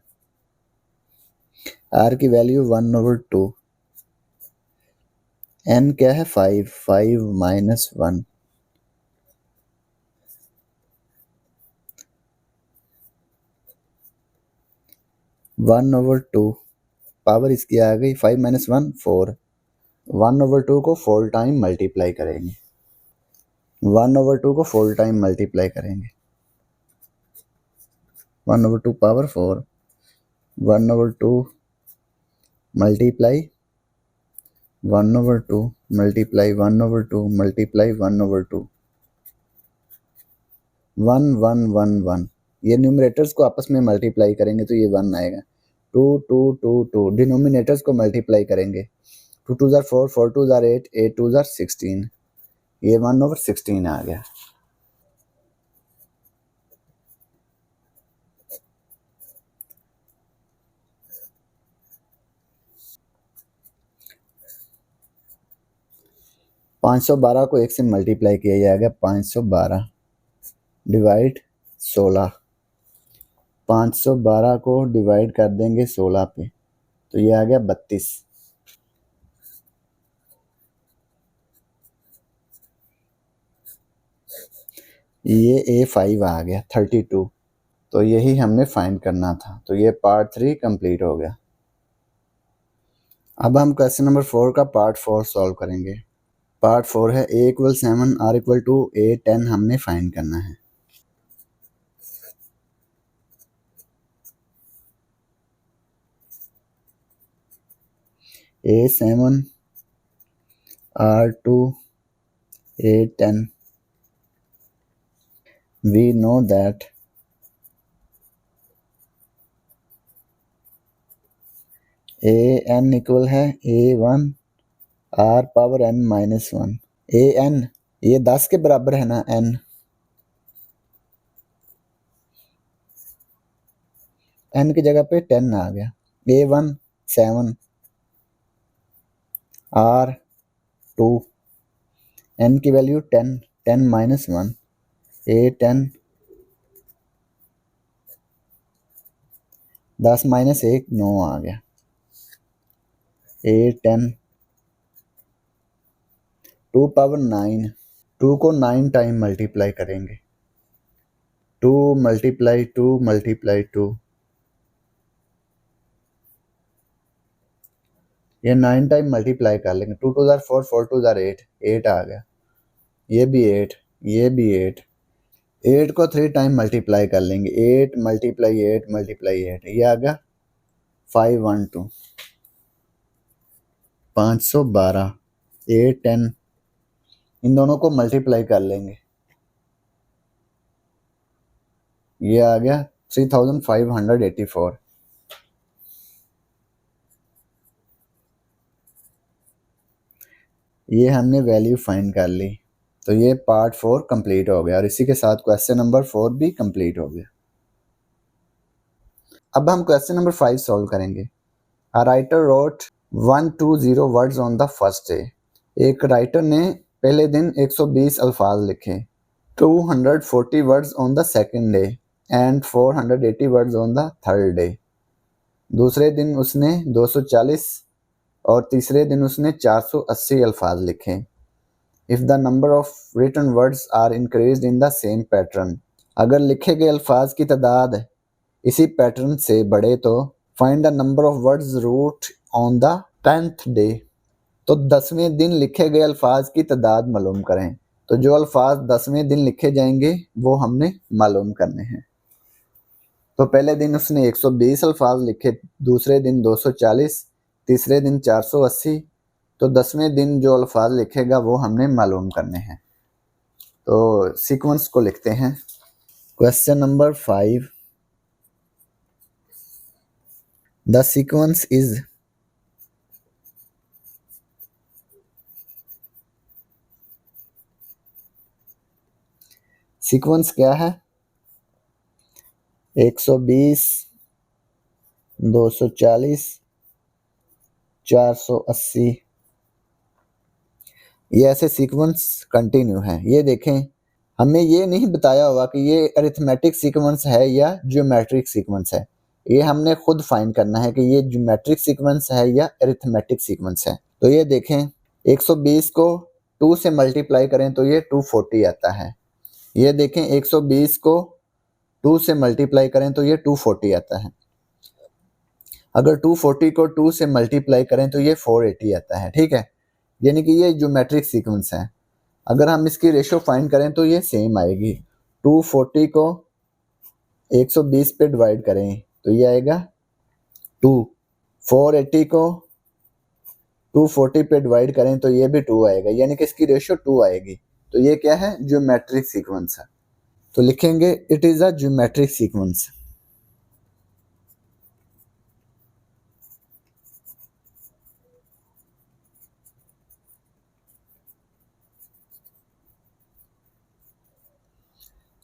R की वैल्यू 1/2, n क्या है 5, 5 - 1, 1/2 पावर इसकी आ गई 5 - 1 4, 1/2 को 4 टाइम मल्टीप्लाई करेंगे, 1/2 को 4 टाइम मल्टीप्लाई करेंगे, 1/2 पावर 4, 1/2 मल्टीप्लाई 1/2 मल्टीप्लाई 1/2 मल्टीप्लाई 1/2, 1 1 1 1। ये न्यूमरेटर्स को आपस में मल्टीप्लाई करेंगे तो ये 1 आएगा। 2 2 2 2 डिनोमिनेटर्स को मल्टीप्लाई करेंगे, 2 2 4 4 2 8 8 2 16, ये 1/16 आ गया। पाँच सौ 12 को 1 से मल्टीप्लाई किया जाएगा, 512 डिवाइड 16, 512 को डिवाइड कर देंगे 16 पे, तो ये आ गया 32। ये A5 आ गया 32। तो यही हमने फाइंड करना था। तो ये पार्ट 3 कंप्लीट हो गया। अब हम क्वेश्चन नंबर 4 का पार्ट 4 सॉल्व करेंगे। पार्ट 4 है A = 7 R = 2 A10 हमने फाइंड करना है। A7 R2 A10. We know that an equal है A1 R power n minus 1। an ये 10 के बराबर है ना n की जगह पे 10 आ गया। A1 7 R2 n की वैल्यू 10 माइनस 1 A10 10 माइनस 1 9 आ गया। A10 2 पावर 9 2 को 9 टाइम मल्टीप्लाई करेंगे। 2 मल्टीप्लाई 2 मल्टीप्लाई 2 ये 9 टाइम मल्टीप्लाई कर लेंगे। 2 2 4 4 2 8 8 आ गया। ये भी 8 ये भी 8 8 को 3 टाइम मल्टीप्लाई कर लेंगे। 8 मल्टीप्लाई 8 मल्टीप्लाई 8 ये आ गया 512 512 8 10 इन दोनों को मल्टीप्लाई कर लेंगे। ये आ गया 3584। ये हमने वैल्यू फाइंड कर ली। तो ये पार्ट 4 कंप्लीट हो गया और इसी के साथ क्वेश्चन नंबर 4 भी कंप्लीट हो गया। अब हम क्वेश्चन नंबर 5 सॉल्व करेंगे। A writer wrote 120 words on the first day. एक राइटर ने पहले दिन 120 अल्फाज लिखे। 240 words on the second day and 480 words on the third day. दूसरे दिन उसने 240 और तीसरे दिन उसने 480 अल्फाज लिखे। If the number of written words are increase in the same pattern. अगर लिखे गए अल्फाज की तादाद इसी पैटर्न से बढ़े तो find the number of words wrote on the 10th day. तो 10वें दिन लिखे गए अल्फाज की तादाद मालूम करें। तो जो अल्फाज 10वें दिन लिखे जाएंगे वो हमने मालूम करने हैं। तो पहले दिन उसने 120 अल्फाज लिखे, दूसरे दिन 240, तीसरे दिन 480। तो 10वें दिन जो अल्फाज लिखेगा वो हमने मालूम करने हैं। तो सीक्वेंस को लिखते हैं। Question number 5। The sequence is sequence क्या है? 120 240 480 ये ऐसे सीक्वेंस कंटिन्यू है। ये देखें, हमें ये नहीं बताया हुआ कि ये अरिथमेटिक सीक्वेंस है या ज्योमेट्रिक सीक्वेंस है। ये हमने खुद फाइंड करना है कि ये ज्योमेट्रिक सीक्वेंस है या अरिथमेटिक सीक्वेंस है। तो ये देखें, 120 को 2 से मल्टीप्लाई करें तो ये 240 आता है। ये देखें, 120 को 2 से मल्टीप्लाई करें तो ये 240 आता है। अगर 240 को 2 से मल्टीप्लाई करें तो ये 480 आता है। ठीक है, यानी कि ये ज्योमेट्रिक सीक्वेंस है। अगर हम इसकी रेशो फाइंड करें तो ये सेम आएगी। 240 को 120 पे डिवाइड करें तो ये आएगा 2। 480 को 240 पे डिवाइड करें तो ये भी 2 आएगा, यानी कि इसकी रेशो 2 आएगी। तो ये क्या है? ज्योमेट्रिक सीक्वेंस है। तो लिखेंगे it is a geometric sequence.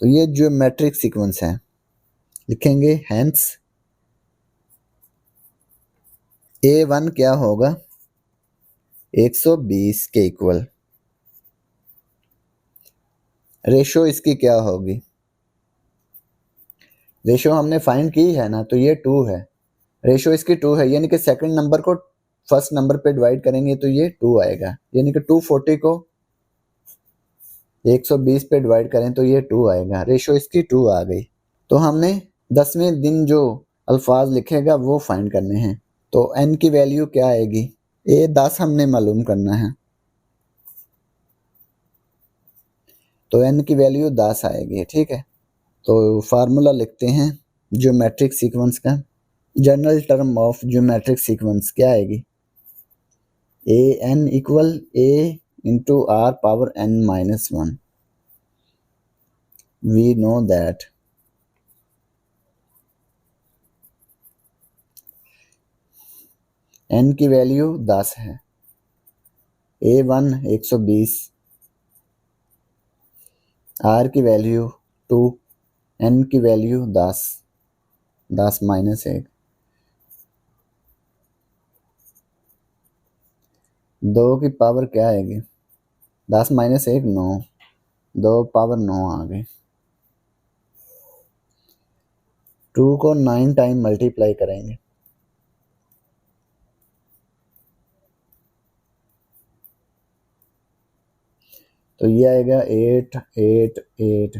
तो ये ज्योमेट्रिक सीक्वेंस है। लिखेंगे हेंस A1 क्या होगा? 120 के इक्वल। रेशो इसकी क्या होगी? रेशो हमने फाइंड की है ना, तो ये 2 है। रेशो इसकी 2 है, यानी कि सेकंड नंबर को फर्स्ट नंबर पे डिवाइड करेंगे तो ये 2 आएगा। यानी कि 240 को 120 पे डिवाइड करें तो ये 2 आएगा। रेशो इसकी 2 आ गई। तो हमने 10वें दिन जो अल्फाज लिखेगा वो फाइंड करने हैं। तो n की वैल्यू क्या आएगी? ये 10 हमने मालूम करना है, तो n की वैल्यू 10 आएगी। ठीक है, तो फार्मूला लिखते हैं ज्योमेट्रिक सीक्वेंस का। General term of geometric sequence क्या आएगी? A N equal A into R power n minus 1. We know that n की वैल्यू 10 है, A1 120, R की वैल्यू 2, n की वैल्यू 10, 10 माइनस 1, 2 की पावर क्या आएगी, 10 माइनस 1 9, 2 पावर 9 आ गई. 2 को 9 टाइम मल्टीप्लाई करेंगे तो ये आएगा 8 8 8.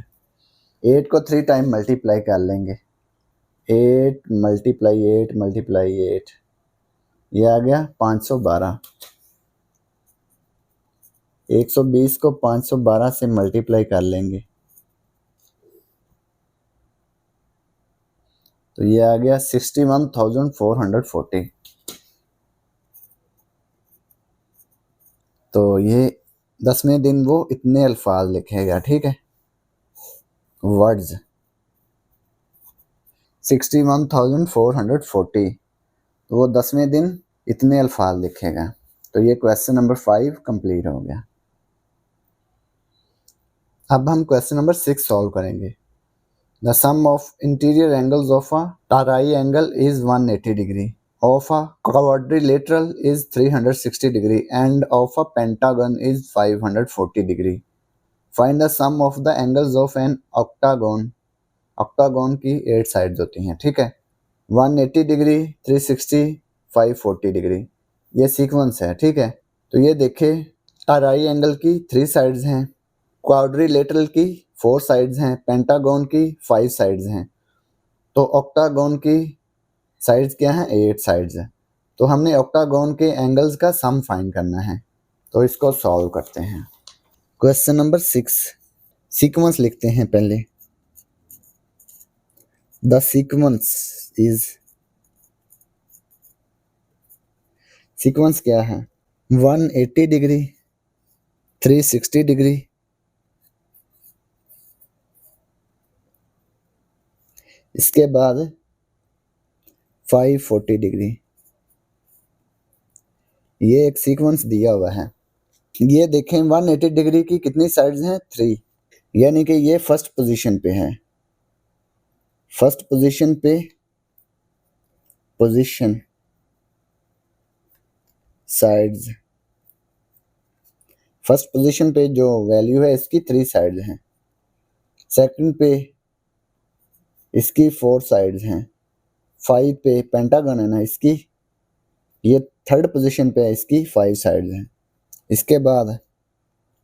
8 को 3 टाइम मल्टीप्लाई कर लेंगे, 8 मल्टीप्लाई 8 मल्टीप्लाई 8, ये आ गया 512. 120 को 512 से मल्टीप्लाई कर लेंगे तो ये आ गया 61,440. तो ये 10वें दिन वो इतने अल्फाज लिखेगा, ठीक है, वर्ड्स 61,440. तो वो 10वें दिन इतने अल्फाज लिखेगा. तो ये क्वेश्चन नंबर 5 कंप्लीट हो गया. अब हम क्वेश्चन नंबर 6 सॉल्व करेंगे. The sum of interior angles of a triangle is 180 degree, of a quadrilateral is 360 degree, and of a pentagon is 540 degree. Find the sum of the angles of an octagon. octagon की 8 sides होती हैं, ठीक है, 180 degree, 360, 540 degree. ये sequence है, ठीक है. तो ये देखे ट्रायंगल की 3 साइड्स हैं, क्वाड्रिलेटरल की 4 साइड्स हैं, पेंटागन की 5 साइड्स हैं. तो ऑक्टागन की साइड्स क्या हैं, 8 साइड्स हैं. तो हमने ऑक्टागन के एंगल्स का सम फाइंड करना है. तो इसको सॉल्व करते हैं. क्वेश्चन नंबर 6, सीक्वेंस लिखते हैं पहले. द सीक्वेंस इज, सीक्वेंस क्या है, 180 डिग्री, 360 डिग्री, इसके बाद 540 डिग्री. ये एक सीक्वेंस दिया हुआ है. ये देखें 180 डिग्री की कितनी साइड्स हैं, 3, यानी कि ये फर्स्ट पोजीशन पे है. फर्स्ट पोजीशन पे पोजीशन साइड्स, फर्स्ट पोजीशन पे जो वैल्यू है इसकी 3 साइड्स हैं. सेकंड पे इसकी 4 साइड्स हैं. 5 पे पेंटागन है ना इसकी, ये थर्ड पोजीशन पे है, इसकी 5 साइड्स हैं. इसके बाद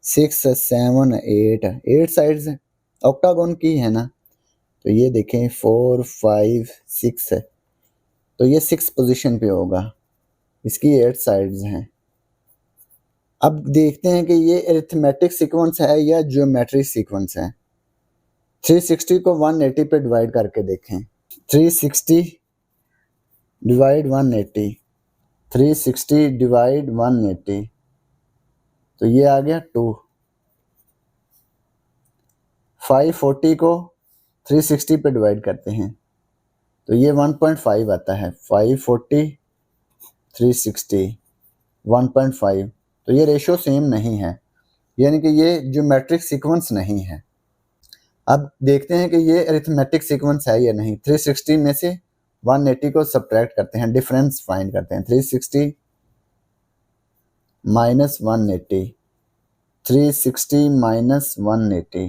6 7 8, 8 साइड्स हैं. ऑक्टागन की है ना, तो ये देखें 4 5 6 है, तो ये 6 पोजीशन पे होगा, इसकी 8 साइड्स हैं. अब देखते हैं कि ये अरिथमेटिक सीक्वेंस है या ज्योमेट्रिक सीक्वेंस है. 360 को 180 पे डिवाइड करके देखें. 360 डिवाइड 180, 360 डिवाइड 180, तो ये आ गया 2. 540 को 360 पे डिवाइड करते हैं तो ये 1.5 आता है. 540 360 1.5, तो ये रेशो सेम नहीं है, यानी कि ये ज्योमेट्रिक सीक्वेंस नहीं है. अब देखते हैं कि ये अरिथमेटिक सीक्वेंस है या नहीं. 360 में से 180 को सब्ट्रैक्ट करते हैं, डिफरेंस फाइंड करते हैं. 360 माइनस 180, 360 माइनस 180,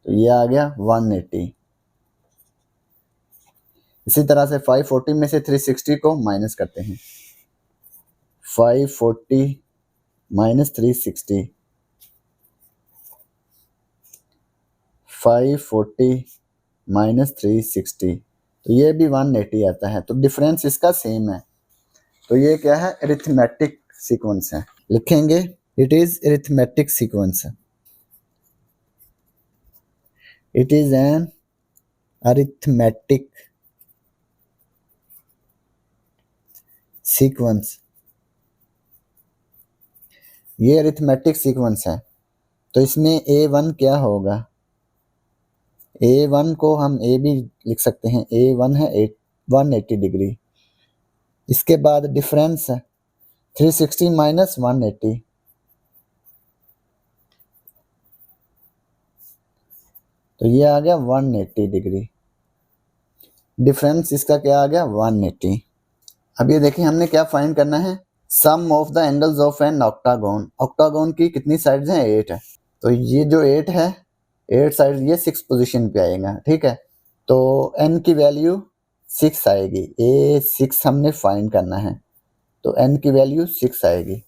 तो ये आ गया 180. इसी तरह से 540 में से 360 को माइनस करते हैं. 540 माइनस 360, 540 माइनस 360, तो ये भी 180 आता है. तो डिफरेंस इसका सेम है. तो ये क्या है, अरिथमेटिक सीक्वेंस है. लिखेंगे it is arithmetic sequence. It is an arithmetic sequence. ये अरिथमेटिक सीक्वेंस है, तो इसमें A1 क्या होगा? A1 को हम A भी लिख सकते हैं, A1 है 180 डिग्री। इसके बाद डिफरेंस है 360 माइनस 180, तो ये आ गया 180 डिग्री। डिफरेंस इसका क्या आ गया? 180। अब ये देखिए हमने क्या फाइंड करना है, sum of the angles of an octagon. Octagon की कितनी साइड्स हैं? 8 है, तो ये जो 8 है, 8 साइड ये 6 पोजीशन पे आएगा, ठीक है। तो n की वैल्यू 6 आएगी, A6 हमने फाइंड करना है, तो n की वैल्यू 6 आएगी।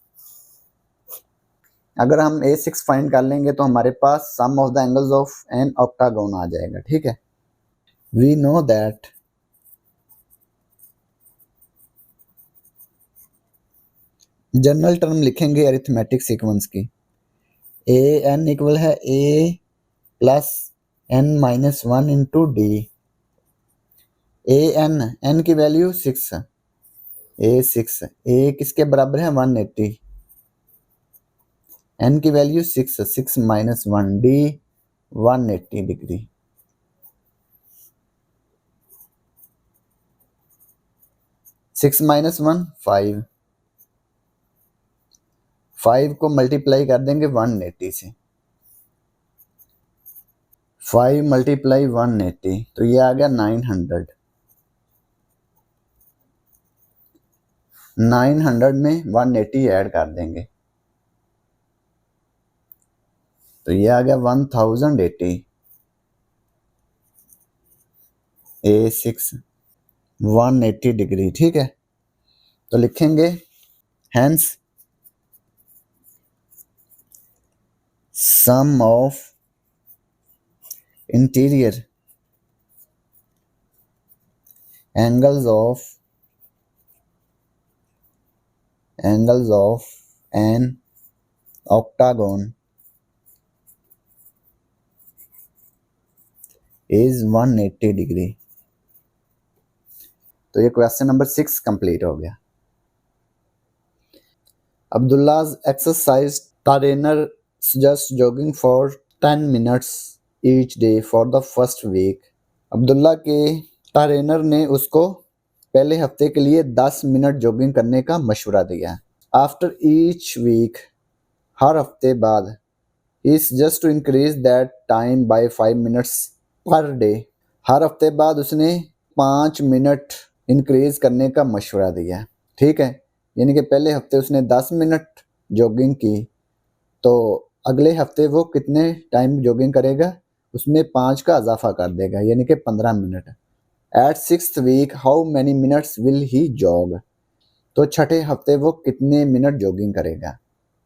अगर हम A6 फाइंड कर लेंगे तो हमारे पास sum of the angles of an octagon आ जाएगा, ठीक है। We know that general term लिखेंगे अरिथमेटिक सीक्वेंस की, ए एन इक्वल है A plus N minus 1 into D. A N की वैल्यू 6, A6, ए किसके बराबर है? 180, एन की value 6 minus 1, D 180 degree. 6 minus 1 5, 5 को मल्टीप्लाई कर देंगे 180 से, 5 मल्टीप्लाई 180, तो ये आ गया 900। 900 में 180 ऐड कर देंगे, तो ये आ गया 1080। A6 180 डिग्री, ठीक है। तो लिखेंगे hence sum of interior angles of an octagon is 180 degree. तो ये क्वेश्चन नंबर 6 कंप्लीट हो गया। Abdullah's exercise trainer suggest jogging for 10 minutes each day for the first week. Abdullah के ट्रेनर ने उसको पहले हफ्ते के लिए 10 मिनट जॉगिंग करने का मशवरा दिया। आफ्टर ईच वीक, हर हफ्ते बाद, is just to increase that time by 5 minutes per day. हर हफ्ते बाद उसने 5 मिनट इंक्रीज करने का मशवरा दिया, ठीक है। यानी कि पहले हफ्ते उसने 10 मिनट जॉगिंग की, तो अगले हफ्ते वो कितने टाइम जॉगिंग करेगा? उसमें 5 का इजाफा कर देगा, यानी कि 15 minute. At 6th week how many minutes will he jog. तो छठे हफ्ते वो कितने मिनट जॉगिंग करेगा,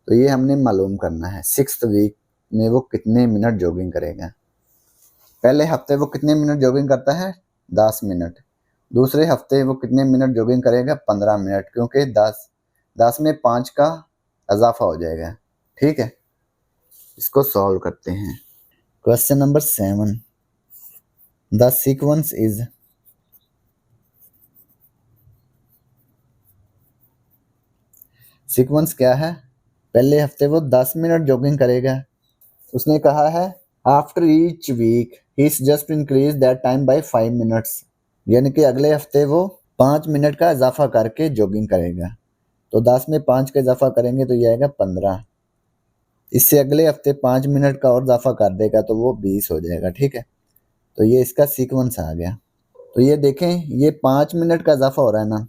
तो ये हमने मालूम करना है। 6th वीक में वो कितने मिनट जॉगिंग करेगा। पहले हफ्ते वो कितने मिनट जॉगिंग करता है? 10 मिनट। दूसरे हफ्ते वो कितने मिनट जॉगिंग करेगा? 15 मिनट, क्योंकि 10 में 5 का इजाफा हो जाएगा, ठीक है। इसको सॉल्व करते हैं। Question number 7, the sequence is, sequence क्या है? पहले हफ्ते वो 10 मिनट जॉगिंग करेगा। उसने कहा है after each week he is just increase that time by 5 minutes, यानी कि अगले हफ्ते वो 5 मिनट का इजाफा करके जॉगिंग करेगा। तो 10 में 5 का इजाफा करेंगे तो ये आएगा 15। इससे अगले हफ्ते 5 मिनट का और इजाफा कर देगा तो वो 20 हो जाएगा, ठीक है। तो ये इसका सीक्वेंस आ गया। तो ये देखें, ये 5 मिनट का इजाफा हो रहा है ना,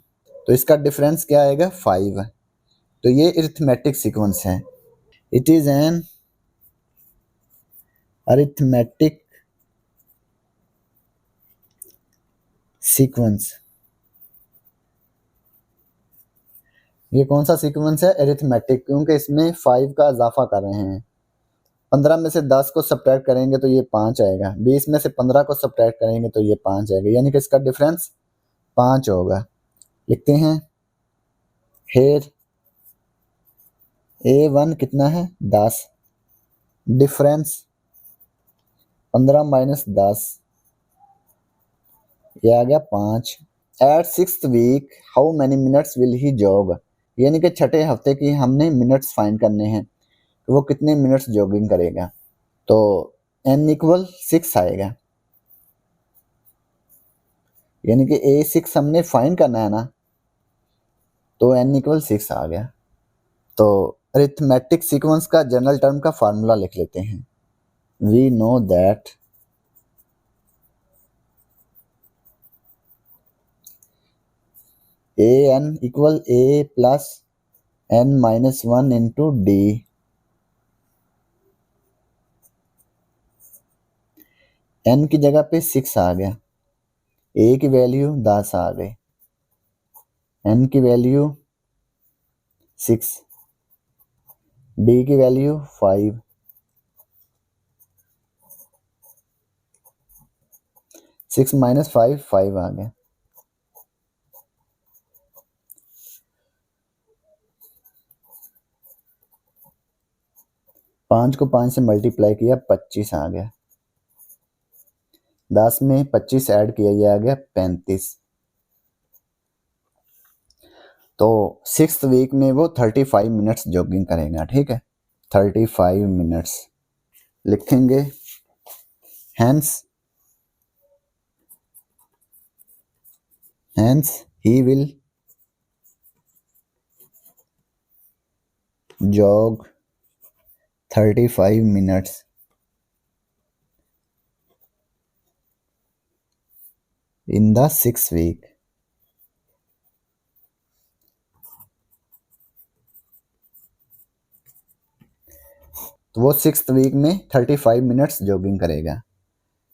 तो इसका डिफरेंस क्या आएगा? 5। तो ये अरिथमेटिक सीक्वेंस है। It is an arithmetic sequence. ये कौन सा सीक्वेंस है? अरिथमेटिक, क्योंकि इसमें 5 का इजाफा कर रहे हैं। 15 में से 10 को सब्ट्रैक्ट करेंगे तो ये 5 आएगा, 20 में से 15 को सब्ट्रैक्ट करेंगे तो ये 5 आएगा, यानी कि इसका डिफरेंस 5 होगा। लिखते हैं हेयर A1 कितना है? 10, डिफरेंस 15 माइनस 10, ये आ गया 5। At 6th week how many minutes will he jog, यानी कि छठे हफ्ते की हमने मिनट्स फाइंड करने हैं, तो वो कितने मिनट्स जॉगिंग करेगा। तो n इक्वल 6 आएगा, यानी कि A6 हमने फाइंड करना है ना, तो n इक्वल 6 आ गया। तो अरिथमेटिक सीक्वेंस का जनरल टर्म का फार्मूला लिख लेते हैं। We know that an equal a plus n minus 1 into d. n की जगह पे 6 आ गया, a की वैल्यू 10 आ गई, n की वैल्यू 6, d की वैल्यू 5, 6 माइनस 5 5 आ गया। पाँच को 5 से मल्टीप्लाई किया, 25 आ गया। 10 में 25 ऐड किया, ये आ गया 35। तो 6th वीक में वो 35 मिनट्स जॉगिंग करेगा। ठीक है, 35 मिनट्स लिखेंगे। Hence he will jog 35 minutes in the 6th week. तो वो 6th वीक में 35 मिनट्स जॉगिंग करेगा।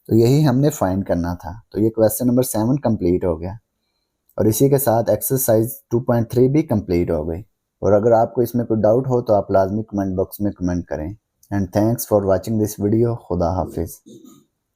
तो यही हमने फाइंड करना था। तो ये क्वेश्चन नंबर 7 कंप्लीट हो गया और इसी के साथ एक्सरसाइज 2.3 भी कंप्लीट हो गई। और अगर आपको इसमें कोई डाउट हो तो आप लाजमी कमेंट बॉक्स में कमेंट करें। And thanks for watching this video. खुदा हाफिज़।